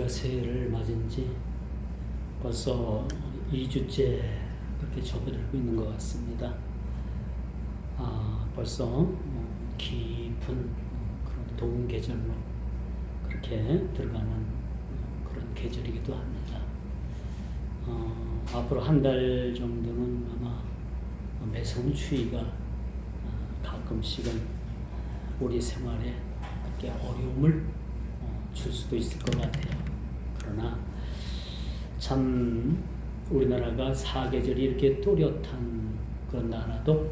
제가 새해를 맞은 지 벌써 2주째 그렇게 접어들고 있는 것 같습니다. 벌써 깊은 그런 더운 계절로 그렇게 들어가는 그런 계절이기도 합니다. 앞으로 한 달 정도는 아마 매서운 추위가 가끔씩은 우리 생활에 그렇게 어려움을 줄 수도 있을 것 같아요. 그러나 참 우리나라가 사계절이 이렇게 또렷한 그런 나라도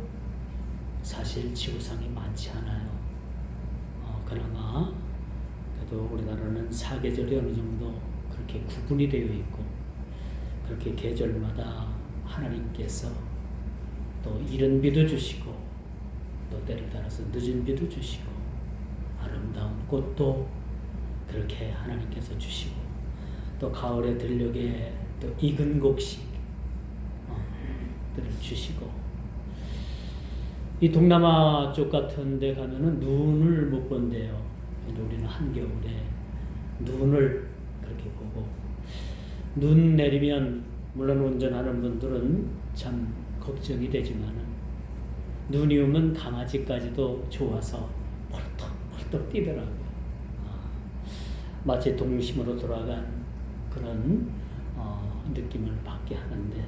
사실 지구상에 많지 않아요. 그나마 그래도 우리나라는 사계절이 어느 정도 그렇게 구분이 되어 있고 그렇게 계절마다 하나님께서 또 이른 비도 주시고 또 때를 따라서 늦은 비도 주시고 아름다운 꽃도 그렇게 하나님께서 주시고 또 가을에 들녘에 또 익은 곡식 들을 주시고 이 동남아 쪽 같은 데 가면은 눈을 못 본대요. 우리는 한겨울에 눈을 그렇게 보고 눈 내리면 물론 운전하는 분들은 참 걱정이 되지만은 눈이 오면 강아지까지도 좋아서 펄떡펄떡 뛰더라고요. 마치 동심으로 돌아간 그런 느낌을 받게 하는데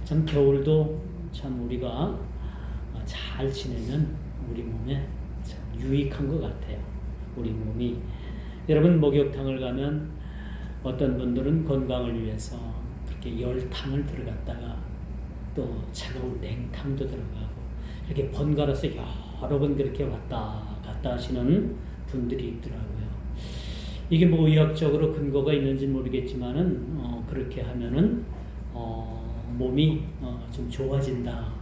참 겨울도 참 우리가 잘 지내면 우리 몸에 참 유익한 것 같아요. 우리 몸이 여러분 목욕탕을 가면 어떤 분들은 건강을 위해서 그렇게 열탕을 들어갔다가 또 차가운 냉탕도 들어가고 이렇게 번갈아서 여러 번 그렇게 왔다 갔다 하시는 분들이 있더라고요. 이게 뭐 의학적으로 근거가 있는지 모르겠지만은 그렇게 하면은 몸이 좀 좋아진다,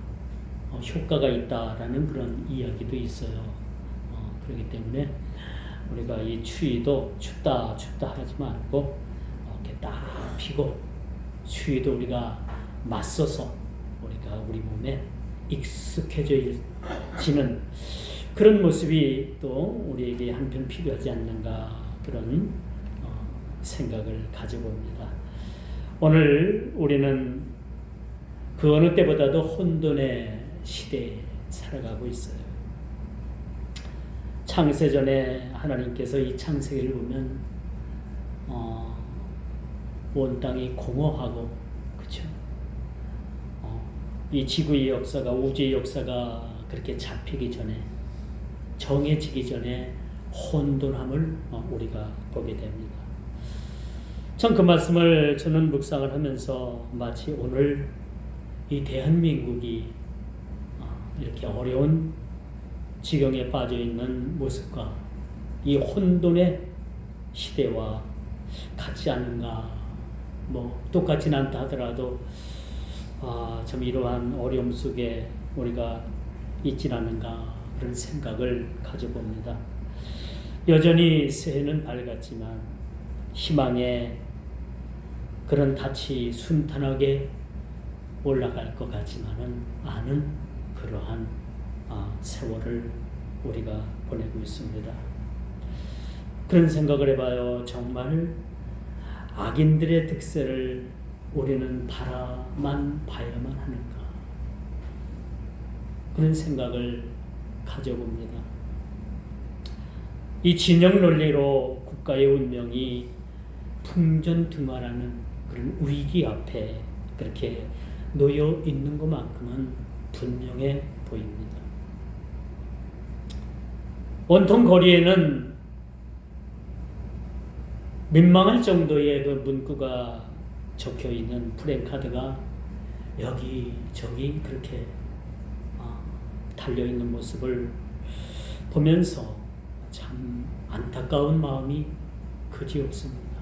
효과가 있다라는 그런 이야기도 있어요. 그렇기 때문에 우리가 이 추위도 춥다 하지 말고 이렇게 딱 피고 추위도 우리가 맞서서 우리가 우리 몸에 익숙해지는 그런 모습이 또 우리에게 한편 필요하지 않는가 그런 생각을 가져봅니다. 오늘 우리는 그 어느 때보다도 혼돈의 시대에 살아가고 있어요. 창세전에 하나님께서 이 창세기를 보면 온 땅이 공허하고 그렇죠? 이 지구의 역사가 우주의 역사가 그렇게 잡히기 전에 정해지기 전에 혼돈함을 우리가 보게 됩니다. 참 그 말씀을 저는 묵상을 하면서 마치 오늘 이 대한민국이 이렇게 어려운 지경에 빠져 있는 모습과 이 혼돈의 시대와 같지 않은가, 뭐 똑같진 않다 하더라도 참 이러한 어려움 속에 우리가 있진 않은가 그런 생각을 가져봅니다. 여전히 새해는 밝았지만 희망의 그런 닻이 순탄하게 올라갈 것 같지만은 않은 그러한 세월을 우리가 보내고 있습니다. 그런 생각을 해봐요. 정말 악인들의 득세를 우리는 바라만 봐야만 하는가 그런 생각을 가져봅니다. 이 진영 논리로 국가의 운명이 풍전등화라는 그런 위기 앞에 그렇게 놓여 있는 것만큼은 분명해 보입니다. 온통 거리에는 민망할 정도의 그 문구가 적혀 있는 플랜카드가 여기저기 그렇게 달려 있는 모습을 보면서 참 안타까운 마음이 그지없습니다.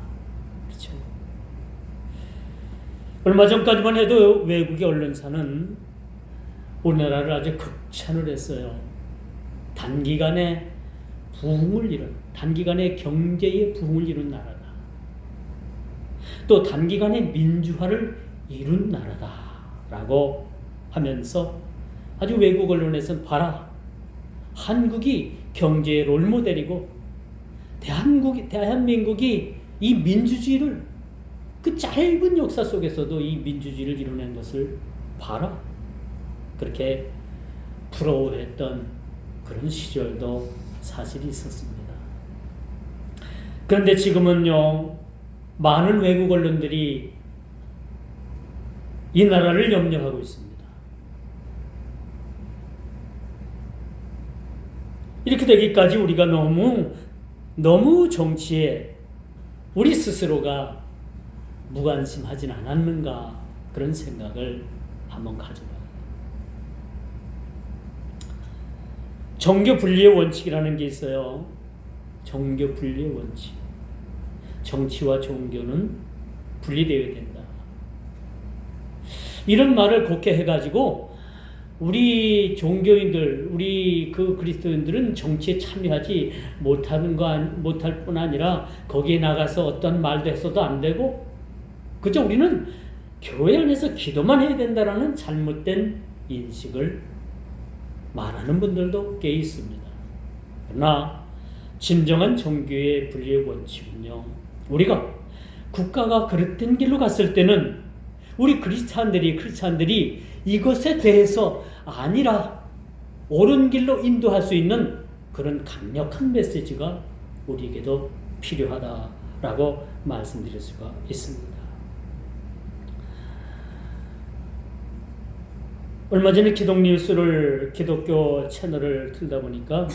그렇죠? 얼마 전까지만 해도 외국의 언론사는 우리나라를 아주 극찬을 했어요. 단기간에 단기간에 경제의 부흥을 이룬 나라다. 또 단기간에 민주화를 이룬 나라다. 라고 하면서 아주 외국 언론에서는 봐라. 한국이 경제의 롤모델이고 대한민국이 이 민주주의를 그 짧은 역사 속에서도 이 민주주의를 이뤄낸 것을 봐라. 그렇게 부러워했던 그런 시절도 사실이 있었습니다. 그런데 지금은요, 많은 외국 언론들이 이 나라를 염려하고 있습니다. 이렇게 되기까지 우리가 너무 정치에 우리 스스로가 무관심하진 않았는가, 그런 생각을 한번 가져봐요. 정교 분리의 원칙이라는 게 있어요. 정교 분리의 원칙. 정치와 종교는 분리되어야 된다. 이런 말을 곱게 해가지고 우리 종교인들, 우리 그 그리스도인들은 정치에 참여하지 못할 뿐 아니라 거기에 나가서 어떤 말도 했어도 안 되고, 그저 우리는 교회 안에서 기도만 해야 된다라는 잘못된 인식을 말하는 분들도 꽤 있습니다. 그러나 진정한 종교의 분리의 원칙은요, 우리가 국가가 그릇된 길로 갔을 때는 우리 크리스찬들이 이것에 대해서 아니라 옳은 길로 인도할 수 있는 그런 강력한 메시지가 우리에게도 필요하다라고 말씀드릴 수가 있습니다. 얼마 전에 기독뉴스를, 기독교 채널을 틀다 보니까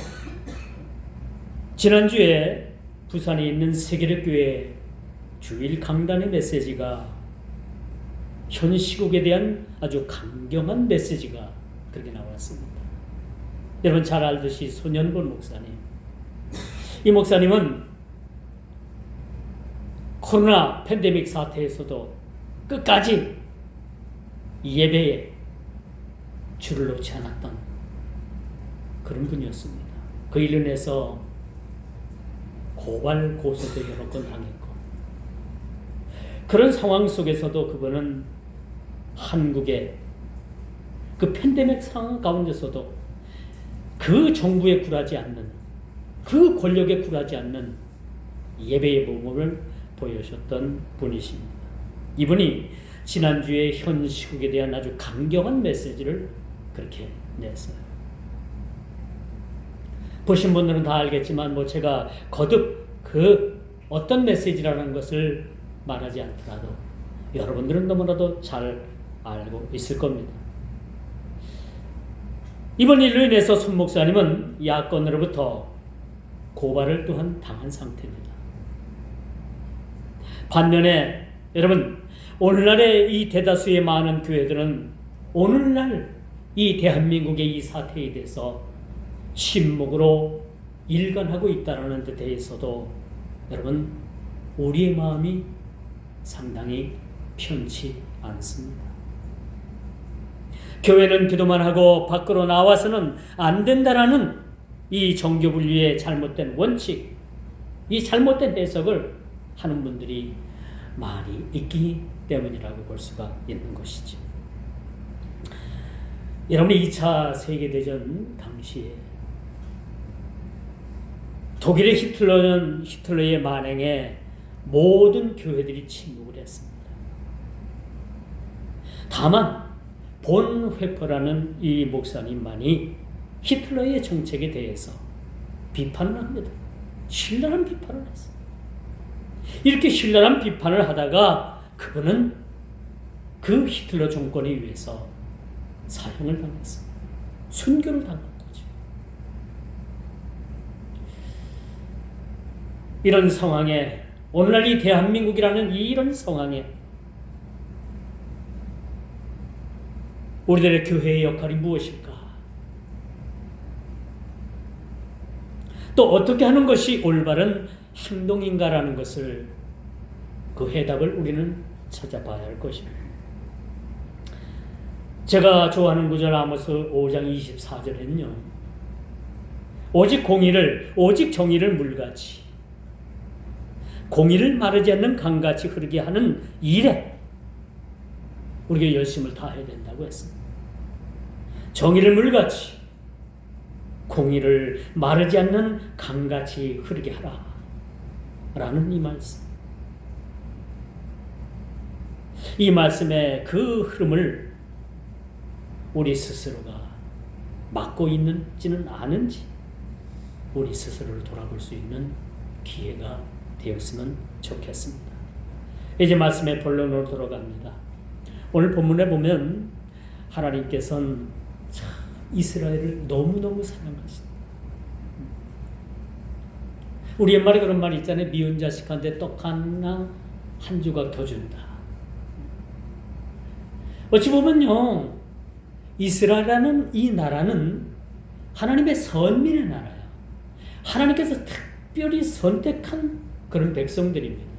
지난주에 부산에 있는 세계력교회 주일 강단의 메시지가 현 시국에 대한 아주 강경한 메시지가 그렇게 나왔습니다. 여러분 잘 알듯이 손연본 목사님, 이 목사님은 코로나 팬데믹 사태에서도 끝까지 예배에 줄을 놓지 않았던 그런 분이었습니다. 그 일로 인해서 고발 고소도 여러 건 당했고, 그런 상황 속에서도 그분은 한국의 그 팬데믹 상황 가운데서도 그 정부에 굴하지 않는, 그 권력에 굴하지 않는 예배의 모범을 보여주셨던 분이십니다. 이분이 지난주에 현 시국에 대한 아주 강경한 메시지를 그렇게 냈어요. 보신 분들은 다 알겠지만 제가 거듭 그 어떤 메시지라는 것을 말하지 않더라도 여러분들은 너무나도 잘 알고 있을 겁니다. 이번 일로 인해서 손 목사님은 야권으로부터 고발을 또한 당한 상태입니다. 반면에 여러분, 오늘날의 이 대다수의 많은 교회들은 오늘날 이 대한민국의 이 사태에 대해서 침묵으로 일관하고 있다는 데 대해서도 여러분, 우리의 마음이 상당히 편치 않습니다. 교회는 기도만 하고 밖으로 나와서는 안 된다라는 이 정교분리의 잘못된 원칙, 이 잘못된 해석을 하는 분들이 많이 있기 때문이라고 볼 수가 있는 것이죠. 여러분이 2차 세계대전 당시에 독일의 히틀러의 만행에 모든 교회들이 침묵을 했습니다. 다만 본회퍼라는 이 목사님만이 히틀러의 정책에 대해서 비판을 합니다. 신랄한 비판을 했어요. 이렇게 신랄한 비판을 하다가 그분은 그 히틀러 정권에 의해서 사형을 당했습니다. 순교를 당한 거죠. 이런 상황에, 오늘날 이 대한민국이라는 이런 상황에 우리들의 교회의 역할이 무엇일까? 또 어떻게 하는 것이 올바른 행동인가라는 것을, 그 해답을 우리는 찾아봐야 할 것입니다. 제가 좋아하는 구절 아모스 5장 24절에는요. 오직 정의를 물같이, 공의를 마르지 않는 강같이 흐르게 하는 일에 우리가 열심을 다해야 된다고 했습니다. 정의를 물같이, 공의를 마르지 않는 강같이 흐르게 하라 라는 이 말씀. 이 말씀의 그 흐름을 우리 스스로가 막고 있는지는 아는지 우리 스스로를 돌아볼 수 있는 기회가 되었으면 좋겠습니다. 이제 말씀의 본론으로 돌아갑니다. 오늘 본문에 보면 하나님께서는 참 이스라엘을 너무너무 사랑하신다. 우리 옛말에 그런 말이 있잖아요. 미운 자식한테 떡 하나 한 조각 더 준다. 어찌 보면요, 이스라엘이라는 이 나라는 하나님의 선민의 나라예요. 하나님께서 특별히 선택한 그런 백성들입니다.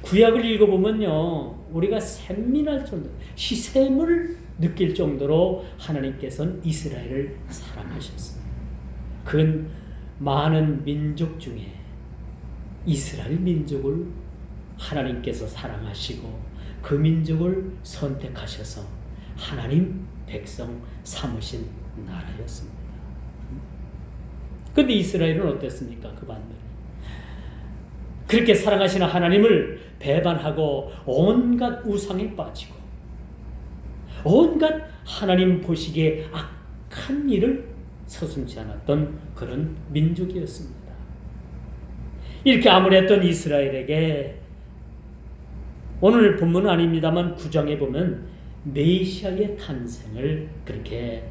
구약을 읽어보면요, 우리가 샘민할 정도, 시샘을 느낄 정도로 하나님께서는 이스라엘을 사랑하셨어요. 그 많은 민족 중에 이스라엘 민족을 하나님께서 사랑하시고 그 민족을 선택하셔서 하나님 백성 삼으신 나라였습니다. 그런데 이스라엘은 어땠습니까? 그 반면에 그렇게 사랑하시는 하나님을 배반하고 온갖 우상에 빠지고 온갖 하나님 보시기에 악한 일을 서슴지 않았던 그런 민족이었습니다. 이렇게 암울했던 이스라엘에게 오늘 본문은 아닙니다만 9장에 보면 메시아의 탄생을 그렇게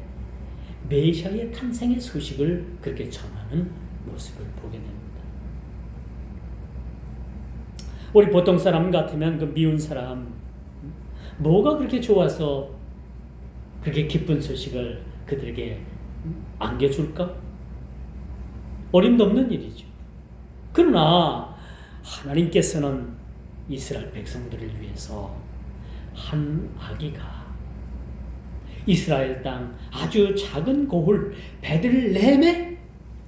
메시아의 탄생의 소식을 그렇게 전하는 모습을 보게 됩니다. 우리 보통 사람 같으면 그 미운 사람 뭐가 그렇게 좋아서 그렇게 기쁜 소식을 그들에게 안겨줄까? 어림도 없는 일이죠. 그러나 하나님께서는 이스라엘 백성들을 위해서 한 아기가 이스라엘 땅 아주 작은 고을 베들레헴에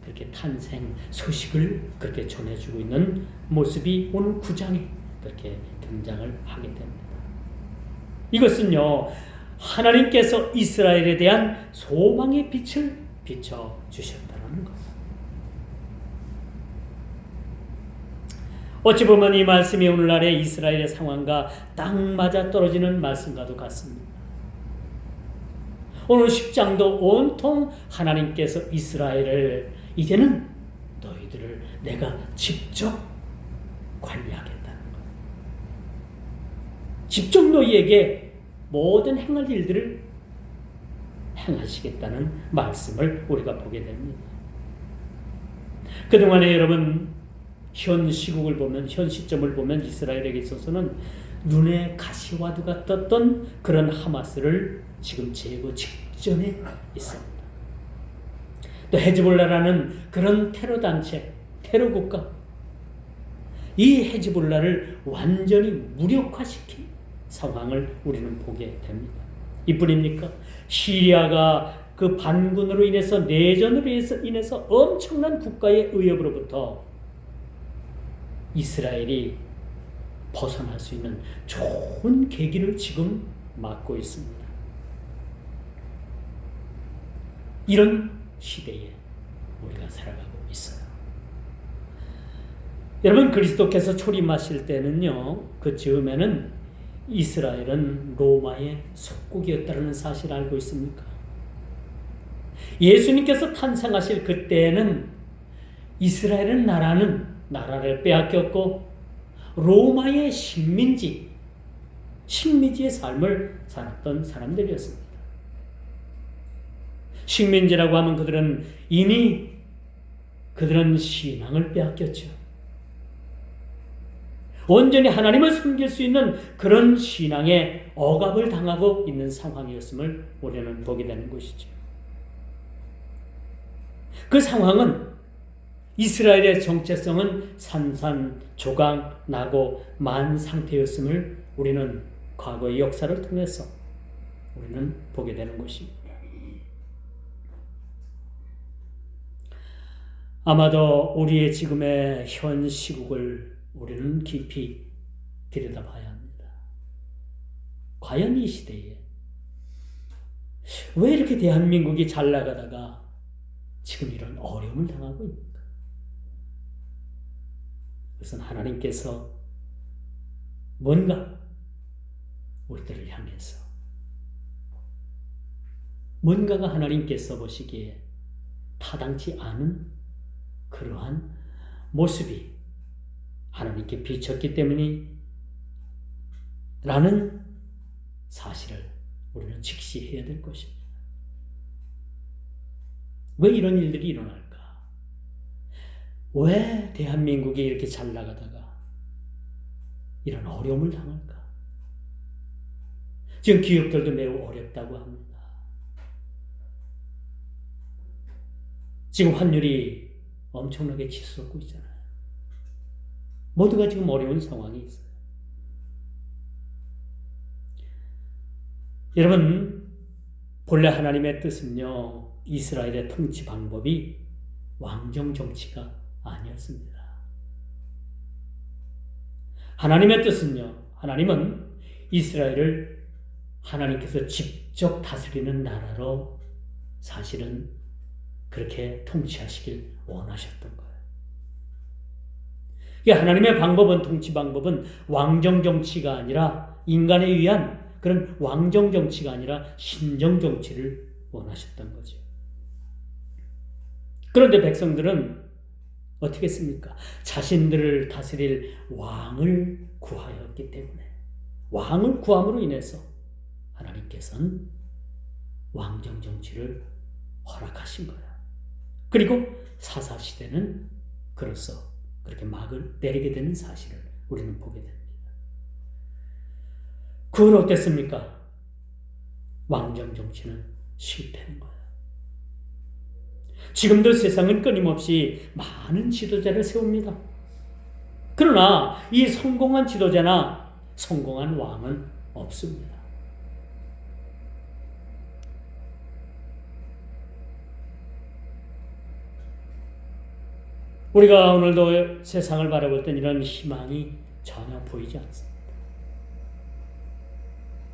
그렇게 탄생 소식을 그렇게 전해주고 있는 모습이 오늘 9장에 그렇게 등장을 하게 됩니다. 이것은요, 하나님께서 이스라엘에 대한 소망의 빛을 비춰주셨다는 것. 어찌 보면 이 말씀이 오늘날의 이스라엘의 상황과 딱 맞아 떨어지는 말씀과도 같습니다. 오늘 10장도 온통 하나님께서 이스라엘을 이제는 너희들을 내가 직접 관리하겠다는 것. 직접 너희에게 모든 행할 일들을 행하시겠다는 말씀을 우리가 보게 됩니다. 그동안에 여러분 현 시국을 보면, 현 시점을 보면 이스라엘에게 있어서는 눈에 가시화두가 떴던 그런 하마스를 지금 제거 직전에 있습니다. 또 헤즈볼라라는 그런 테러 단체, 테러 국가, 이 헤즈볼라를 완전히 무력화시킨 상황을 우리는 보게 됩니다. 이뿐입니까? 시리아가 그 반군으로 인해서 내전으로 인해서 엄청난 국가의 위협으로부터 이스라엘이 벗어날 수 있는 좋은 계기를 지금 맞고 있습니다. 이런 시대에 우리가 살아가고 있어요. 여러분, 그리스도께서 초림하실 때는요, 그 즈음에는 이스라엘은 로마의 속국이었다는 사실을 알고 있습니까? 예수님께서 탄생하실 그때에는 이스라엘은 나라를 빼앗겼고 로마의 식민지의 삶을 살았던 사람들이었습니다. 식민지라고 하면 그들은 이미 신앙을 빼앗겼죠. 온전히 하나님을 섬길 수 있는 그런 신앙에 억압을 당하고 있는 상황이었음을 우리는 보게 되는 것이죠. 그 상황은 이스라엘의 정체성은 산산조각나고 만 상태였음을 우리는 과거의 역사를 통해서 우리는 보게 되는 것입니다. 아마도 우리의 지금의 현 시국을 우리는 깊이 들여다봐야 합니다. 과연 이 시대에 왜 이렇게 대한민국이 잘 나가다가 지금 이런 어려움을 당하고 있는가? 그것은 하나님께서 뭔가 우리들을 향해서 뭔가가 하나님께서 보시기에 타당치 않은 그러한 모습이 하나님께 비쳤기 때문이 라는 사실을 우리는 직시해야 될 것입니다. 왜 이런 일들이 일어날까? 왜 대한민국이 이렇게 잘 나가다가 이런 어려움을 당할까? 지금 기업들도 매우 어렵다고 합니다. 지금 환율이 엄청나게 치솟고 있잖아요. 모두가 지금 어려운 상황이 있어요. 여러분, 본래 하나님의 뜻은요, 이스라엘의 통치 방법이 왕정 정치가 아니었습니다. 하나님의 뜻은요, 하나님은 이스라엘을 하나님께서 직접 다스리는 나라로 사실은 그렇게 통치하시길 원하셨던 거예요. 하나님의 방법은, 통치 방법은 왕정 정치가 아니라 인간에 의한 그런 왕정 정치가 아니라 신정 정치를 원하셨던 거죠. 그런데 백성들은 어떻게 했습니까? 자신들을 다스릴 왕을 구하였기 때문에, 왕을 구함으로 인해서 하나님께서는 왕정 정치를 허락하신 거예요. 그리고 사사시대는 그로써 그렇게 막을 내리게 되는 사실을 우리는 보게 됩니다. 그건 어땠습니까? 왕정 정치는 실패한 거예요. 지금도 세상은 끊임없이 많은 지도자를 세웁니다. 그러나 이 성공한 지도자나 성공한 왕은 없습니다. 우리가 오늘도 세상을 바라볼 땐 이런 희망이 전혀 보이지 않습니다.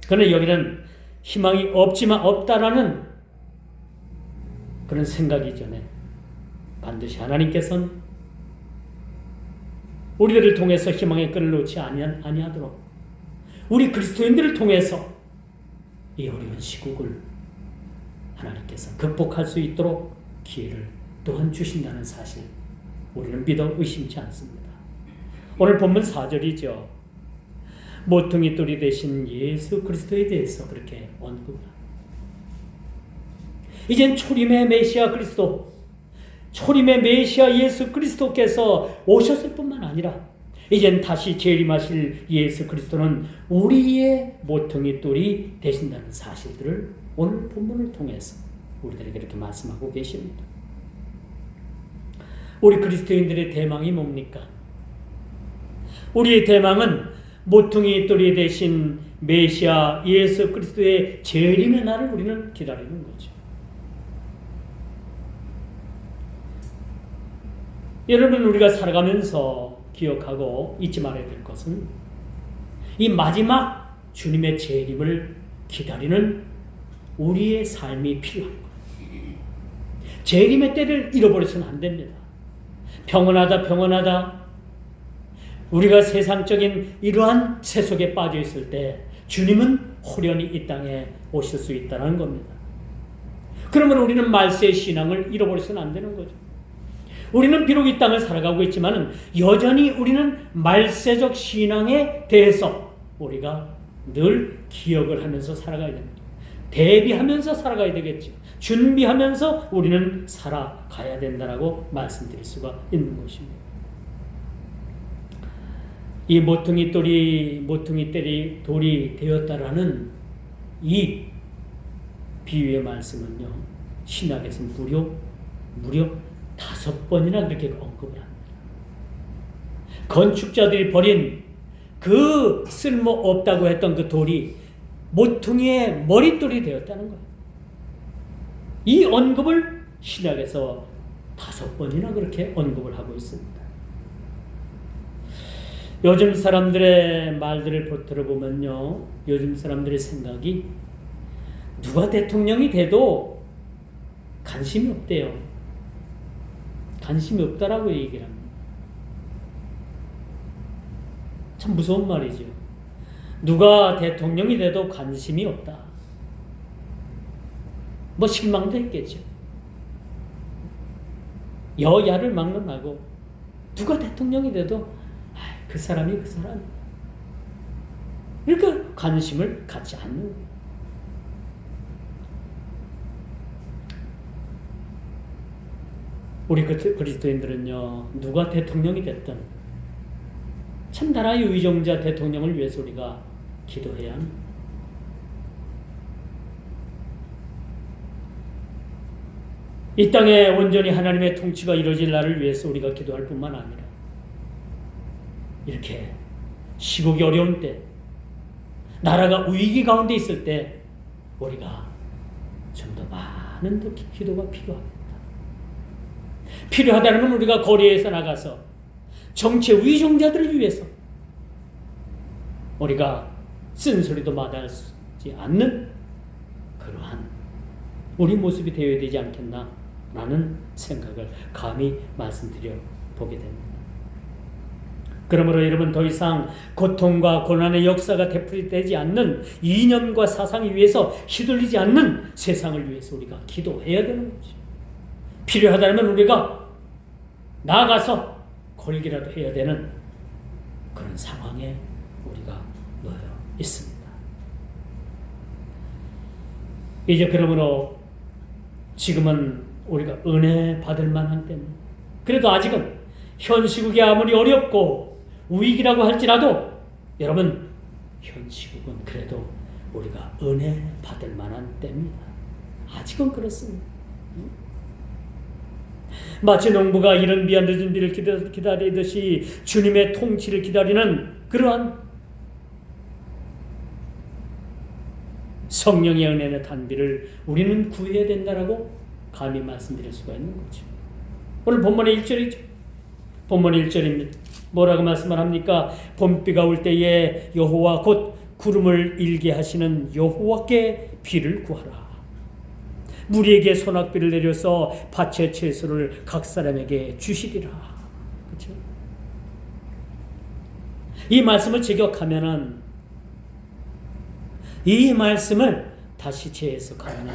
그러나 여기는 희망이 없다라는 그런 생각이 전에 반드시 하나님께서는 우리들을 통해서 희망의 끈을 놓지 아니하도록 우리 그리스도인들을 통해서 이 어려운 시국을 하나님께서 극복할 수 있도록 기회를 또한 주신다는 사실, 우리는 믿어 의심치 않습니다. 오늘 본문 4절이죠. 모퉁이 돌이 되신 예수 그리스도에 대해서 그렇게 언급합니다. 이젠 초림의 메시아 그리스도, 초림의 메시아 예수 그리스도께서 오셨을 뿐만 아니라 이젠 다시 재림하실 예수 그리스도는 우리의 모퉁이 돌이 되신다는 사실들을 오늘 본문을 통해서 우리들에게 이렇게 말씀하고 계십니다. 우리 그리스도인들의 대망이 뭡니까? 우리의 대망은 모퉁이 돌이 되신 메시아 예수 그리스도의 재림의 날을 우리는 기다리는 거죠. 여러분, 우리가 살아가면서 기억하고 잊지 말아야 될 것은 이 마지막 주님의 재림을 기다리는 우리의 삶이 필요한 거예요. 재림의 때를 잃어버려서는 안 됩니다. 평온하다. 우리가 세상적인 이러한 세속에 빠져 있을 때 주님은 호련히 이 땅에 오실 수 있다는 겁니다. 그러면 우리는 말세의 신앙을 잃어버려서는 안 되는 거죠. 우리는 비록 이 땅을 살아가고 있지만 여전히 우리는 말세적 신앙에 대해서 우리가 늘 기억을 하면서 살아가야 됩니다. 대비하면서 살아가야 되겠죠. 준비하면서 우리는 살아가야 된다라고 말씀드릴 수가 있는 것입니다. 이 모퉁이 돌이 되었다라는 이 비유의 말씀은요, 신약에서 무려 5번이나 그렇게 언급을 합니다. 건축자들이 버린 그 쓸모 없다고 했던 그 돌이 모퉁이의 머릿돌이 되었다는 거예요. 이 언급을 신약에서 5번이나 그렇게 언급을 하고 있습니다. 요즘 사람들의 말들을 들어보면요, 요즘 사람들의 생각이 누가 대통령이 돼도 관심이 없대요. 관심이 없다라고 얘기를 합니다. 참 무서운 말이죠. 누가 대통령이 돼도 관심이 없다. 뭐 실망도 했겠죠. 여야를 막론하고 누가 대통령이 돼도 그 사람이 그 사람. 그러니까 관심을 갖지 않는 거예요. 우리 그리스도인들은요, 누가 대통령이 됐든 참 나라의 의정자 대통령을 위해서 우리가 기도해야 합니다. 이 땅에 온전히 하나님의 통치가 이루어질 날을 위해서 우리가 기도할 뿐만 아니라 이렇게 시국이 어려운 때, 나라가 위기 가운데 있을 때 우리가 좀 더 많은 기도가 필요합니다. 필요하다면 우리가 거리에서 나가서 정치 위정자들을 위해서 우리가 쓴소리도 마다하지 않는 그러한 우리 모습이 되어야 되지 않겠나라는 생각을 감히 말씀드려 보게 됩니다. 그러므로 여러분, 더 이상 고통과 고난의 역사가 되풀이되지 않는 이념과 사상에 위해서 휘둘리지 않는 세상을 위해서 우리가 기도해야 되는 거죠. 필요하다면 우리가 나아가서 걸기라도 해야 되는 그런 상황에 우리가 놓여 있습니다. 이제 그러므로 지금은 우리가 은혜 받을 만한 때입니다. 그래도 아직은 현 시국이 아무리 어렵고 위기라고 할지라도 여러분, 현 시국은 그래도 우리가 은혜 받을 만한 때입니다. 아직은 그렇습니다. 마치 농부가 이른 비와 늦은 비를 기다리듯이 주님의 통치를 기다리는 그러한 성령의 은혜의 단비를 우리는 구해야 된다라고 감히 말씀드릴 수가 있는 거죠. 오늘 본문의 1절이죠. 본문의 1절입니다. 뭐라고 말씀을 합니까? 봄비가 올 때에 여호와 곧 구름을 일게 하시는 여호와께 비를 구하라. 무리에게 소낙비를 내려서 밭의 채소를 각 사람에게 주시리라. 그렇죠? 이 말씀을 제격하면은, 이 말씀을 다시 재해석하면은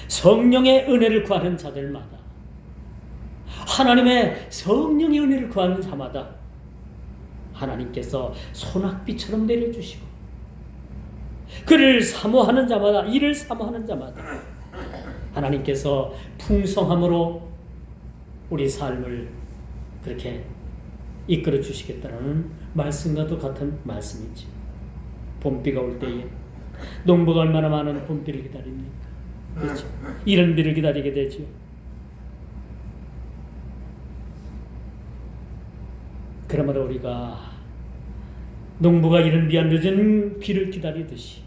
성령의 은혜를 구하는 자들마다, 하나님의 성령의 은혜를 구하는 자마다 하나님께서 소낙비처럼 내려주시고, 그를 사모하는 자마다, 이를 사모하는 자마다 하나님께서 풍성함으로 우리 삶을 그렇게 이끌어 주시겠다는 말씀과도 같은 말씀이지. 봄비가 올 때에 농부가 얼마나 많은 봄비를 기다립니까? 그렇죠? 이른 비를 기다리게 되죠. 그러므로 우리가 농부가 이른 비와 늦은 비를 기다리듯이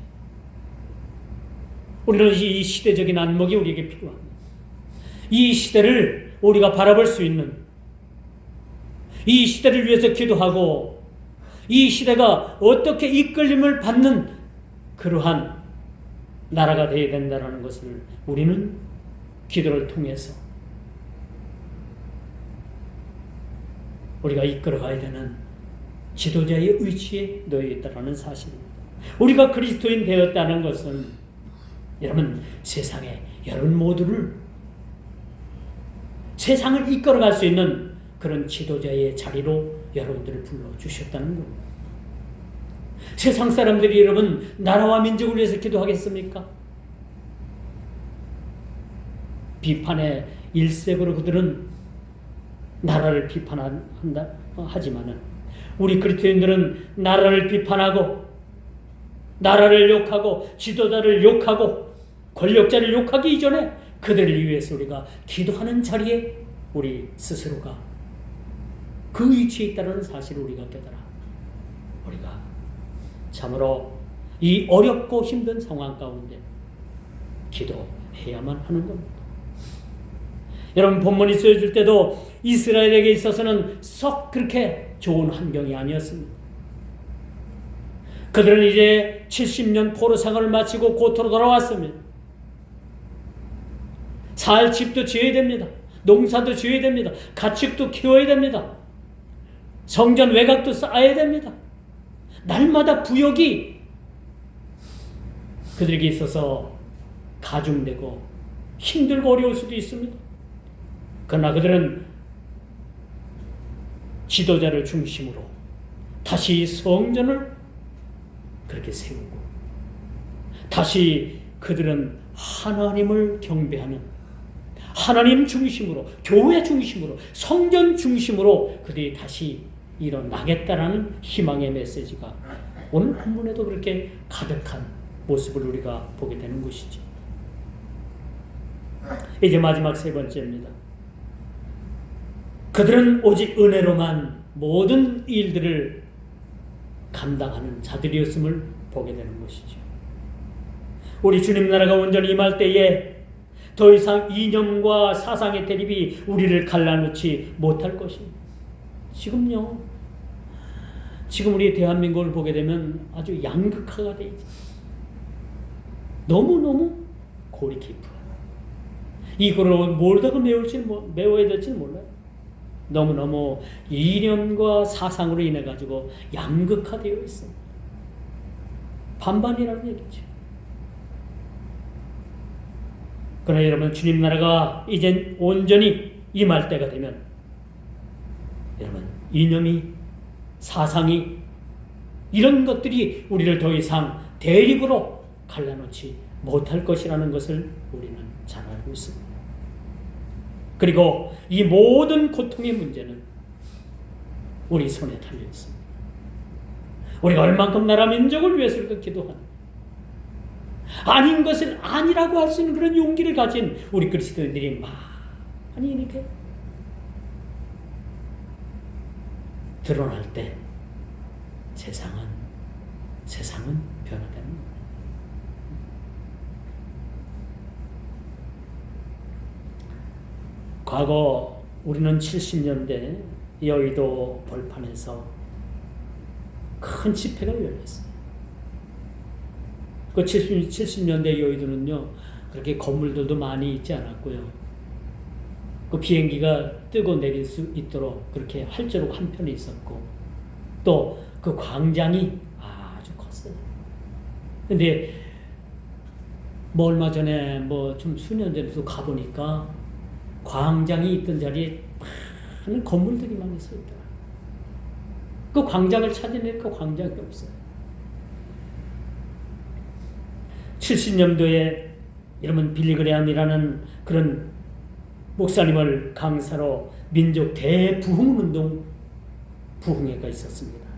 우리는 이 시대적인 안목이 우리에게 필요합니다. 이 시대를 우리가 바라볼 수 있는, 이 시대를 위해서 기도하고 이 시대가 어떻게 이끌림을 받는 그러한 나라가 되어야 된다는 것을 우리는 기도를 통해서 우리가 이끌어가야 되는 지도자의 위치에 놓여 있다는 사실입니다. 우리가 그리스도인 되었다는 것은 여러분, 세상에 여러분 모두를, 세상을 이끌어갈 수 있는 그런 지도자의 자리로 여러분들을 불러주셨다는 겁니다. 세상 사람들이 여러분 나라와 민족을 위해서 기도하겠습니까? 비판의 일색으로 그들은 나라를 비판한다 하지만은, 우리 그리스도인들은 나라를 비판하고 나라를 욕하고 지도자를 욕하고 권력자를 욕하기 이전에 그들을 위해서 우리가 기도하는 자리에 우리 스스로가 그 위치에 있다는 사실을 우리가 깨달아 우리가 참으로 이 어렵고 힘든 상황 가운데 기도해야만 하는 겁니다. 여러분, 본문이 쓰여질 때도 이스라엘에게 있어서는 썩 그렇게 좋은 환경이 아니었습니다. 그들은 이제 70년 포로 생활을 마치고 고토로 돌아왔습니다. 살 집도 지어야 됩니다. 농사도 지어야 됩니다. 가축도 키워야 됩니다. 성전 외곽도 쌓아야 됩니다. 날마다 부역이 그들에게 있어서 가중되고 힘들고 어려울 수도 있습니다. 그러나 그들은 지도자를 중심으로 다시 성전을 그렇게 세우고 다시 그들은 하나님을 경배하는 하나님 중심으로, 교회 중심으로, 성전 중심으로 그들이 다시 일어나겠다라는 희망의 메시지가 오늘 본문에도 그렇게 가득한 모습을 우리가 보게 되는 것이죠. 이제 마지막 세 번째입니다. 그들은 오직 은혜로만 모든 일들을 감당하는 자들이었음을 보게 되는 것이죠. 우리 주님 나라가 온전히 임할 때에 더 이상 이념과 사상의 대립이 우리를 갈라놓지 못할 것입니다. 지금 우리 대한민국을 보게 되면 아주 양극화가 되어 있죠. 너무너무 골이 깊어요. 이거를 뭘다가 메워야 될지 몰라요. 너무너무 이념과 사상으로 인해 가지고 양극화되어 있습니다. 반반이라는 얘기죠. 그러나 여러분, 주님 나라가 이젠 온전히 임할 때가 되면 여러분, 이념이, 사상이, 이런 것들이 우리를 더 이상 대립으로 갈라놓지 못할 것이라는 것을 우리는 잘 알고 있습니다. 그리고 이 모든 고통의 문제는 우리 손에 달려 있습니다. 우리가 얼만큼 나라 민족을 위해서 기도하는, 아닌 것을 아니라고 할 수 있는 그런 용기를 가진 우리 그리스도인들이 많이 이렇게 드러날 때 세상은 변화되는 겁니다. 과거 우리는 70년대 여의도 벌판에서 큰 집회가 열렸어요. 그 70년대 여의도는요, 그렇게 건물들도 많이 있지 않았고요. 그 비행기가 뜨고 내릴 수 있도록 그렇게 활주로가 한편에 있었고, 또 그 광장이 아주 컸어요. 근데 얼마 전에 좀 수년 전에도 가보니까 광장이 있던 자리에 많은 건물들이 많이 서 있더라고요. 그 광장을 찾아내니까 광장이 없어요. 70년도에 여러분 빌리그레함이라는 그런 목사님을 강사로 민족 대부흥운동 부흥회가 있었습니다.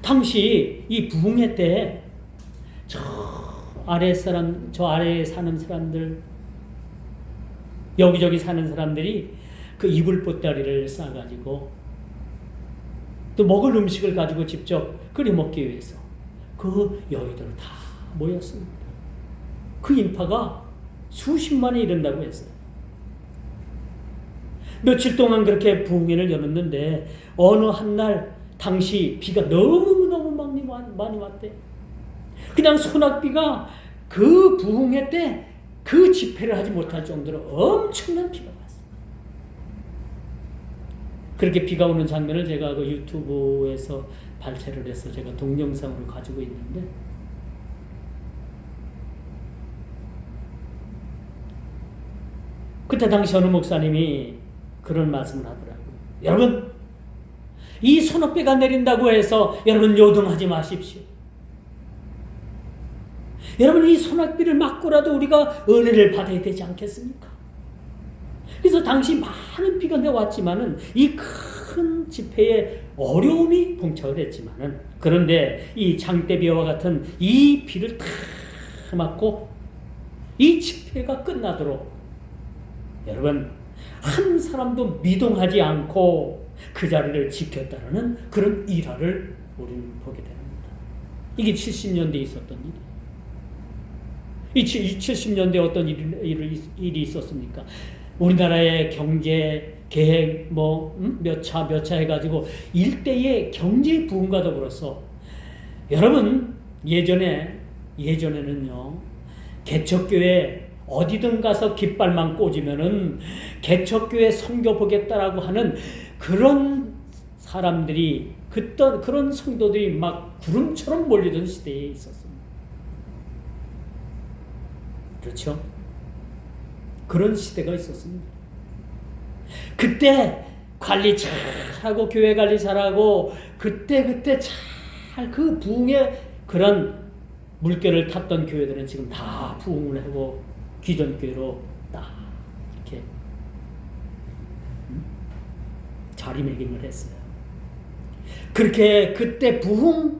당시 이 부흥회 때 저 아래에 사는 사람들, 여기저기 사는 사람들이 그 이불 보따리를 싸가지고 또 먹을 음식을 가지고 직접 끓여 먹기 위해서 그 여의도를 다 모였습니다. 그 인파가 수십만에 이른다고 했어요. 며칠 동안 그렇게 부흥회를 열었는데 어느 한날 당시 비가 너무너무 많이 왔대. 그냥 소낙비가 그 부흥회 때 그 집회를 하지 못할 정도로 엄청난 비가 왔어요. 그렇게 비가 오는 장면을 제가 그 유튜브에서 발췌를 해서 제가 동영상으로 가지고 있는데, 그때 당시 어느 목사님이 그런 말씀을 하더라고요. 여러분, 이 소낙비가 내린다고 해서 여러분 요동하지 마십시오. 여러분, 이 소낙비를 맞고라도 우리가 은혜를 받아야 되지 않겠습니까? 그래서 당시 많은 비가 내왔지만은 이 큰 집회에 어려움이 봉착을 했지만은, 그런데 이 장대비와 같은 이 비를 다 맞고 이 집회가 끝나도록 여러분 한 사람도 미동하지 않고 그 자리를 지켰다라는 그런 일화를 우리는 보게 됩니다. 이게 70년대에 있었던 일이에요. 이 70년대에 어떤 일이 있었습니까? 우리나라의 경제 계획 몇 차 해가지고 일대의 경제 부흥과 더불어서 여러분 예전에는요, 개척교회 어디든 가서 깃발만 꽂으면은 개척교회 선교 보겠다라고 하는 그런 사람들이 그런 성도들이 막 구름처럼 몰리던 시대에 있었습니다. 그렇죠? 그런 시대가 있었습니다. 그때 관리 잘하고 교회 관리 잘하고 그때 잘 그 부흥의 그런 물결을 탔던 교회들은 지금 다 부흥을 하고 기존교회로 딱 이렇게 자리매김을 했어요. 그렇게 그때 부흥의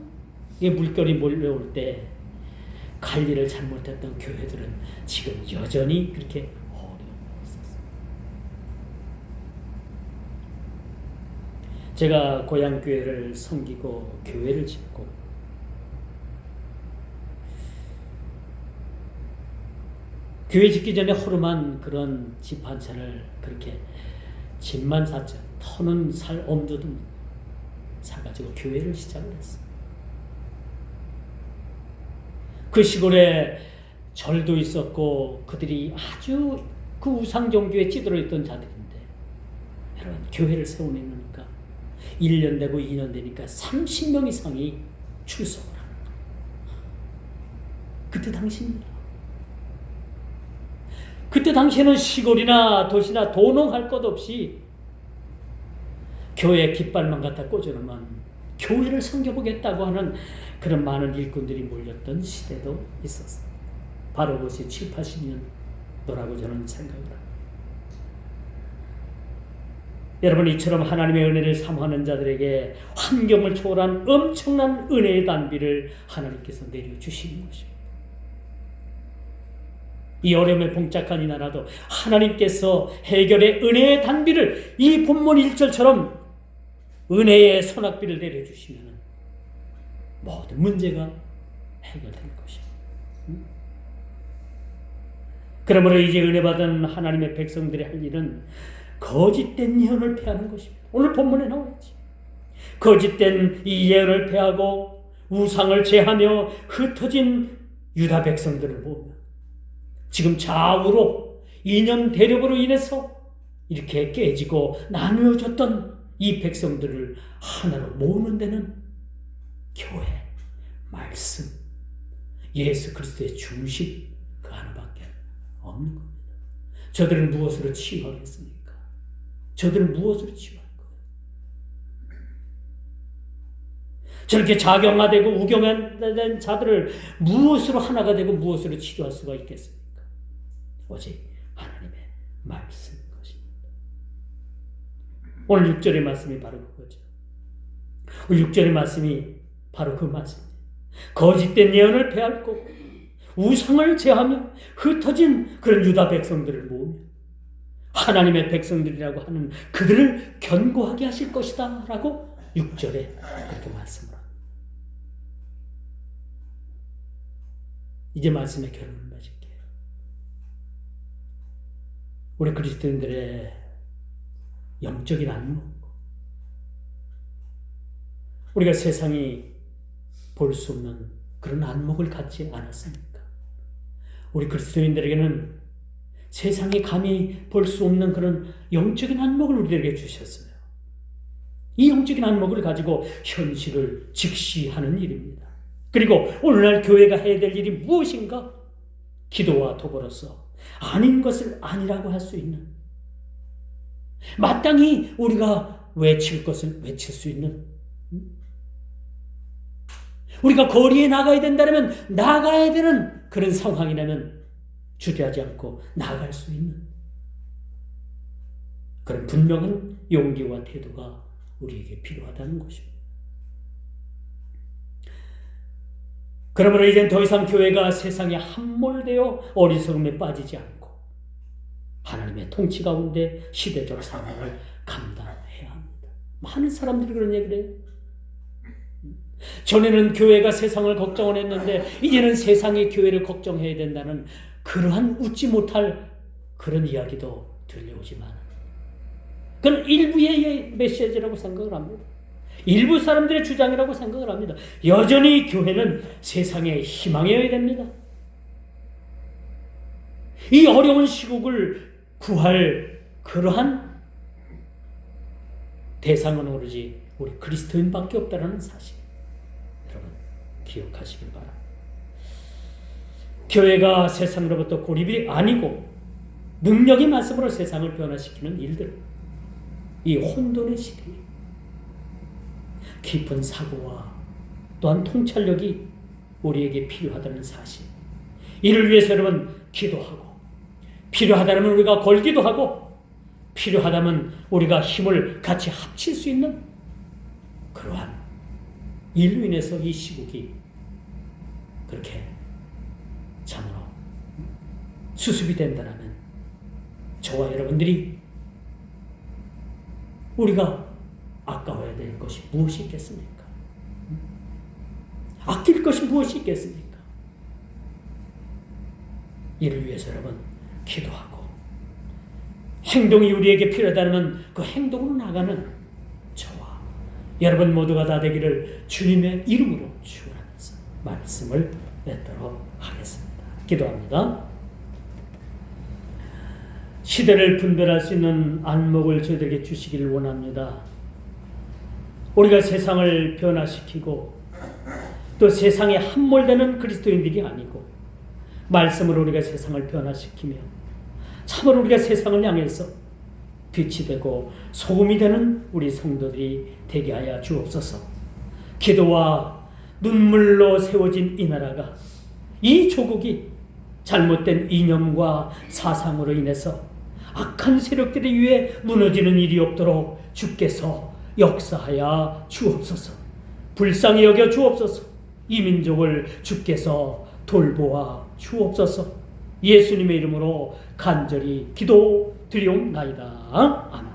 물결이 몰려올 때 관리를 잘못했던 교회들은 지금 여전히 그렇게 어려움이 있었어요. 제가 고향 교회를 섬기고 교회를 짓고 교회 짓기 전에 허름한 그런 집 한 채를 그렇게 집만 샀죠. 터는 살 엄두도 사가지고 교회를 시작을 했어요. 그 시골에 절도 있었고 그들이 아주 그 우상 종교에 찌들어 있던 자들인데 여러분 교회를 세우니까 1년 되고 2년 되니까 30명 이상이 출석을 하는 거예요. 그때 당시입니다. 그때 당시에는 시골이나 도시나 도농할 것 없이 교회 깃발만 갖다 꽂아놓으면 교회를 섬겨보겠다고 하는 그런 많은 일꾼들이 몰렸던 시대도 있었어요. 바로 그것이 7, 80년도라고 저는 생각을 합니다. 여러분 이처럼 하나님의 은혜를 사모하는 자들에게 환경을 초월한 엄청난 은혜의 단비를 하나님께서 내려주시는 것입니다. 이 어려움에 봉착한 이 나라도 하나님께서 해결의 은혜의 단비를 이 본문 1절처럼 은혜의 소낙비를 내려주시면 모든 문제가 해결될 것입니다. 그러므로 이제 은혜 받은 하나님의 백성들이 할 일은 거짓된 예언을 폐하는 것입니다. 오늘 본문에 나와있지. 거짓된 이 예언을 폐하고 우상을 제하며 흩어진 유다 백성들을 보며 지금 좌우로 이념 대립으로 인해서 이렇게 깨지고 나누어졌던 이 백성들을 하나로 모으는 데는 교회, 말씀, 예수 그리스도의 중심 그 하나밖에 없는 겁니다. 저들은 무엇으로 치유하겠습니까? 저들은 무엇으로 치유할 거예요? 저렇게 자경화되고 우경화된 자들을 무엇으로 하나가 되고 무엇으로 치료할 수가 있겠습니까? 오직 하나님의 말씀인 것입니다. 오늘 6절의 말씀이 바로 그거죠. 6절의 말씀이 바로 그 말씀입니다. 거짓된 예언을 폐할 거고 우상을 제하며 흩어진 그런 유다 백성들을 모으며 하나님의 백성들이라고 하는 그들을 견고하게 하실 것이다 라고 6절에 그렇게 말씀을 합니다. 이제 말씀의 결론을 맺을게요. 우리 그리스도인들의 영적인 안목, 우리가 세상이 볼 수 없는 그런 안목을 갖지 않았습니까? 우리 그리스도인들에게는 세상이 감히 볼 수 없는 그런 영적인 안목을 우리에게 주셨어요. 이 영적인 안목을 가지고 현실을 직시하는 일입니다. 그리고 오늘날 교회가 해야 될 일이 무엇인가? 기도와 도구로서 아닌 것을 아니라고 할 수 있는, 마땅히 우리가 외칠 것을 외칠 수 있는, 우리가 거리에 나가야 된다면 나가야 되는 그런 상황이라면 주저하지 않고 나갈 수 있는 그런 분명한 용기와 태도가 우리에게 필요하다는 것입니다. 그러므로 이젠 더 이상 교회가 세상에 함몰되어 어리석음에 빠지지 않고 하나님의 통치 가운데 시대적 사명을 감당해야 합니다. 많은 사람들이 그런 얘기를 해요. 전에는 교회가 세상을 걱정을 했는데 이제는 세상이 교회를 걱정해야 된다는 그러한 웃지 못할 그런 이야기도 들려오지만 그건 일부의 메시지라고 생각을 합니다. 일부 사람들의 주장이라고 생각을 합니다. 여전히 교회는 세상의 희망이어야 됩니다. 이 어려운 시국을 구할 그러한 대상은 오로지 우리 그리스도인밖에 없다는 사실, 여러분 기억하시길 바랍니다. 교회가 세상으로부터 고립이 아니고 능력의 말씀으로 세상을 변화시키는 일들, 이 혼돈의 시대에 깊은 사고와 또한 통찰력이 우리에게 필요하다는 사실, 이를 위해서 여러분 기도하고, 필요하다면 우리가 걸기도 하고, 필요하다면 우리가 힘을 같이 합칠 수 있는 그러한 일로 인해서 이 시국이 그렇게 참으로 수습이 된다면 저와 여러분들이 우리가 아까워야 될 것이 무엇이 있겠습니까? 아낄 것이 무엇이 있겠습니까? 이를 위해서 여러분 기도하고, 행동이 우리에게 필요하다면 그 행동으로 나가는 저와 여러분 모두가 다 되기를 주님의 이름으로 축원하면서 말씀을 맺도록 하겠습니다. 기도합니다. 시대를 분별할 수 있는 안목을 저희들에게 주시기를 원합니다. 우리가 세상을 변화시키고 또 세상에 함몰되는 그리스도인들이 아니고 말씀으로 우리가 세상을 변화시키며 참으로 우리가 세상을 향해서 빛이 되고 소금이 되는 우리 성도들이 되게 하여 주옵소서. 기도와 눈물로 세워진 이 나라가, 이 조국이 잘못된 이념과 사상으로 인해서 악한 세력들에 의해 무너지는 일이 없도록 주께서 역사하여 주옵소서. 불쌍히 여겨 주옵소서. 이 민족을 주께서 돌보아 주옵소서. 예수님의 이름으로 간절히 기도드리옵나이다. 아멘.